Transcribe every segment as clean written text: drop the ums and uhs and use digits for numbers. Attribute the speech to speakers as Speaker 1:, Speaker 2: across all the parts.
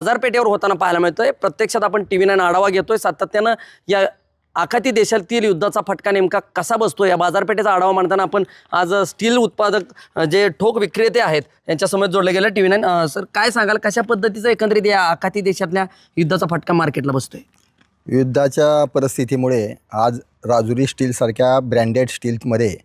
Speaker 1: बाजारपेठेवर होताना पाहायला मिळतोय। प्रत्यक्षात आपण TV9 आढावा घेतोय। सातत्यानं या आखाती देशातील युद्धाचा फटका नेमका कसा बसतो या बाजारपेठेचा आढावा मांडताना आपण आज स्टील उत्पादक जे ठोक विक्रेते आहेत यांच्यासमोर जोडले गेले TV9 सर काय सांगाल कशा पद्धतीचा एकंदरीत या आखाती देशातल्या युद्धाचा फटका मार्केटला बसतोय?
Speaker 2: युद्धाच्या परिस्थितीमुळे आज राजुरी स्टीलसारख्या ब्रँडेड स्टीलमध्ये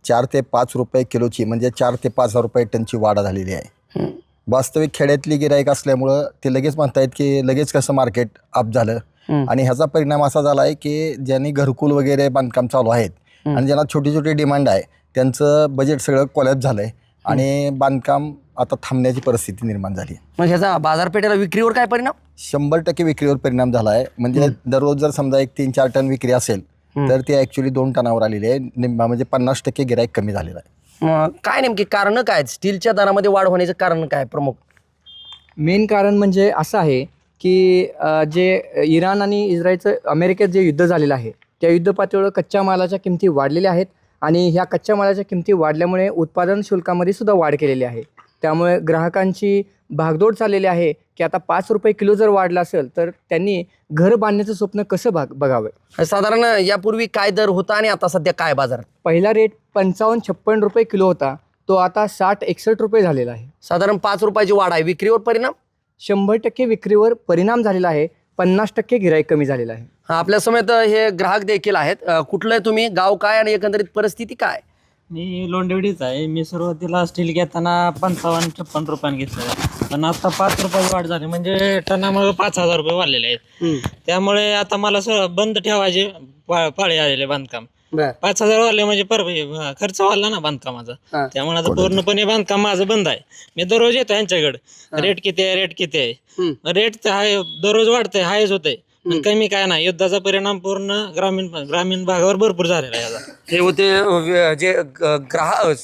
Speaker 2: 4 ते 5 रुपये किलोची म्हणजे 4 ते 5 हजार रुपये टनची वाढ झालेली आहे। वास्तविक खेड्यातली गिराईक असल्यामुळं ते लगेच म्हणतायत की लगेच कसं मार्केट अप झालं आणि ह्याचा परिणाम असा झाला आहे की ज्यांनी घरकुल वगैरे बांधकाम चालू आहेत आणि ज्यांना छोटी छोटी डिमांड आहे त्यांचं बजेट सगळं कोलॅप्स झालं आहे आणि बांधकाम आता थांबण्याची परिस्थिती निर्माण झाली।
Speaker 1: मग ह्याचा बाजारपेठेला विक्रीवर काय परिणाम?
Speaker 2: 100% विक्रीवर परिणाम झाला आहे। म्हणजे दररोज जर समजा एक 3-4 टन विक्री असेल तर ती ॲक्च्युली 2 टनावर आलेली आहे। म्हणजे 50% गिराईक कमी झालेला आहे।
Speaker 1: काय नेमकी कारण काय स्टीलच्या दरामध्ये वाढ होण्याचं कारण काय प्रमुख?
Speaker 3: मेन कारण म्हणजे असं आहे की जे इराण आणि इस्रायलचं अमेरिकेत जे युद्ध झालेलं आहे त्या युद्ध पातळीवर कच्च्या मालाच्या किमती वाढलेल्या आहेत आणि ह्या कच्च्या मालाच्या किमती वाढल्यामुळे उत्पादन शुल्कामध्ये सुद्धा वाढ केलेली आहे। त्यामुळे ग्राहकांची भागदौड चाललेली आहे की आता 5 रुपये किलो जर वाढला असेल तर त्यांनी घर बांधण्याचं स्वप्न कसं बघावं।
Speaker 1: साधारण यापूर्वी काय दर होता आणि आता सध्या काय बाजार?
Speaker 3: पहिला रेट 55-56 रुपये किलो होता, तो आता 60-61 रुपये झालेला आहे।
Speaker 1: साधारण 5 रुपयाची वाढ आहे। विक्रीवर परिणाम?
Speaker 3: 100% विक्रीवर परिणाम झालेला आहे। 50% गिराईक कमी झालेला आहे।
Speaker 1: आपल्या समेत हे ग्राहक देखील आहेत। कुठलं आहे तुम्ही, गाव काय आणि एकंदरीत परिस्थिती काय?
Speaker 4: मी लोंढेवाडीच आहे। मी सुरुवातीला स्टील घेताना 55-56 रुपयाने घेतलं, पण आता 5 रुपये वाढ झाली म्हणजे टनामागे 5,000 रुपये वाढलेले आहेत। त्यामुळे आता मला बंद ठेवायचे पाळी आलेले बांधकाम। 5,000 वाढले म्हणजे खर्च वाढला ना बांधकामाचा, त्यामुळे आता पूर्णपणे बांधकाम माझं बंद आहे। मी दररोज येतो यांच्याकडे, रेट किती आहे रेट किती आहे, रेट तर आहे दररोज वाढतंय हायच होतंय, कमी काय नाही। युद्धाचा परिणाम पूर्ण ग्रामीण भागावर भरपूर झालेला आहे याचा।
Speaker 1: हे होते जे ग्राहक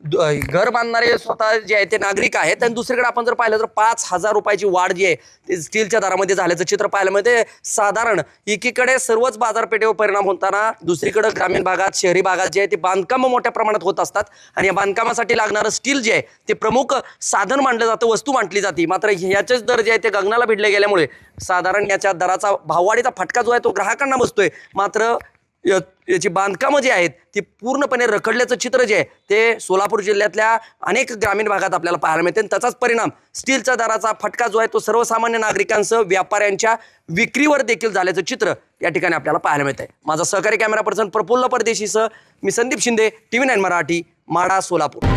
Speaker 1: घर बांधणारे स्वतः जे आहे ते नागरिक आहेत आणि दुसरीकडे आपण जर पाहिलं तर 5,000 रुपयाची वाढ जी आहे ते स्टीलच्या दरामध्ये झाल्याचं चित्र पाहायला मिळते। साधारण एकीकडे सर्वच बाजारपेठेवर परिणाम होताना दुसरीकडे ग्रामीण भागात शहरी भागात जे आहे ते बांधकाम मोठ्या प्रमाणात होत असतात आणि या बांधकामासाठी लागणारं स्टील जे आहे ते प्रमुख साधन मानलं जातं, वस्तू मानली जाते। मात्र ह्याचेच दर जे आहे ते गगनाला भिडले गेल्यामुळे साधारण याच्या दराचा भाववाढीचा फटका जो आहे तो ग्राहकांना बसतोय। मात्र याची बांधकामं जी आहेत ती पूर्णपणे रखडल्याचं चित्र जे आहे ते सोलापूर जिल्ह्यातल्या अनेक ग्रामीण भागात आपल्याला पाहायला मिळते। त्याचाच परिणाम स्टीलच्या दराचा फटका जो आहे तो सर्वसामान्य नागरिकांसह व्यापाऱ्यांच्या विक्रीवर देखील झाल्याचं चित्र या ठिकाणी आपल्याला पाहायला मिळत आहे। माझा सहकारी कॅमेरा पर्सन प्रफुल्ल परदेशीसह मी संदीप शिंदे, TV9 मराठी, माढा, सोलापूर।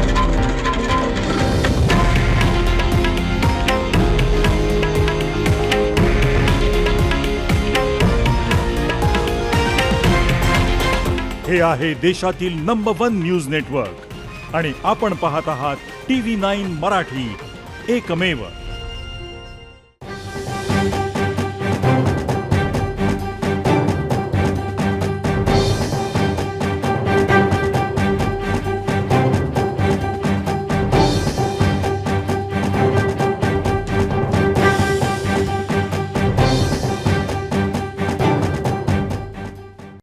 Speaker 5: हे आहे देशातील नंबर 1 न्यूज नेटवर्क आणि आपण पाहत आहात TV9 मराठी, एकमेव।